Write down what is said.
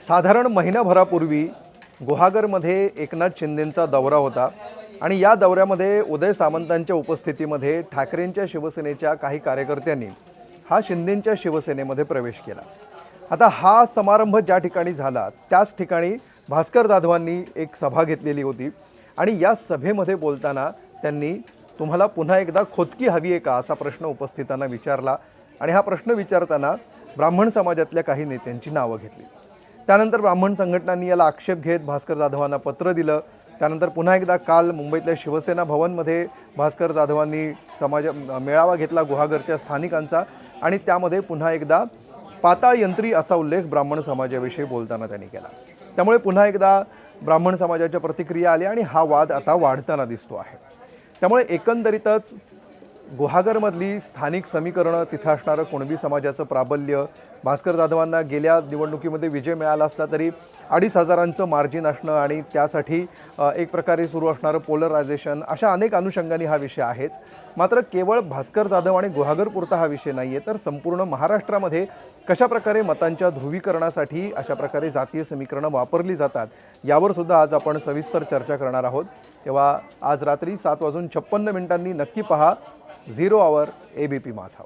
साधारण महिनाभरापूर्वी गुहागरमध्ये एकनाथ शिंदेंचा दौरा होता आणि या दौऱ्यामध्ये उदय सामंतांच्या उपस्थितीमध्ये ठाकरेंच्या शिवसेनेच्या काही कार्यकर्त्यांनी हा शिंदेंच्या शिवसेनेमध्ये प्रवेश केला। आता हा समारंभ ज्या ठिकाणी झाला त्याच ठिकाणी भास्कर जाधवांनी एक सभा घेतलेली होती आणि या सभेमध्ये बोलताना त्यांनी तुम्हाला पुन्हा एकदा खोदकी हवी आहे का असा प्रश्न उपस्थितांना विचारला आणि हा प्रश्न विचारताना ब्राह्मण समाजातल्या काही नेत्यांची नावं घेतली। त्यानंतर ब्राह्मण संघटनांनी याला आक्षेप घेत भास्कर जाधवांना पत्र दिलं। त्यानंतर पुन्हा एकदा काल मुंबईतल्या शिवसेना भवनमध्ये भास्कर जाधवांनी मेळावा घेतला गुहागरच्या स्थानिकांचा आणि त्यामध्ये पुन्हा एकदा पाताळ यंत्री असा उल्लेख ब्राह्मण समाजाविषयी बोलताना त्यांनी केला। त्यामुळे पुन्हा एकदा ब्राह्मण समाजाच्या प्रतिक्रिया आल्या आणि हा वाद आता वाढताना दिसतो आहे। त्यामुळे एकंदरीतच गुहागरमधली स्थानिक समीकरणं, तिथं असणारं कुणबी समाजाचं प्राबल्य, भास्कर जाधवांना गेल्या निवडणुकीमध्ये विजय मिळाला असला तरी 2,500चं मार्जिन असणं आणि त्यासाठी एक प्रकारे सुरू असणारं पोलरायझेशन, अशा अनेक अनुषंगाने हा विषय आहेच। मात्र केवळ भास्कर जाधव आणि गुहागरपुरता हा विषय नाही आहे, तर संपूर्ण महाराष्ट्रामध्ये कशाप्रकारे मतांच्या ध्रुवीकरणासाठी अशा प्रकारे जातीय समीकरणं वापरली जातात यावर सुद्धा आज आपण सविस्तर चर्चा करणार आहोत। तेव्हा आज रात्री 7:56 नक्की पहा 0 आवर ABP माझा।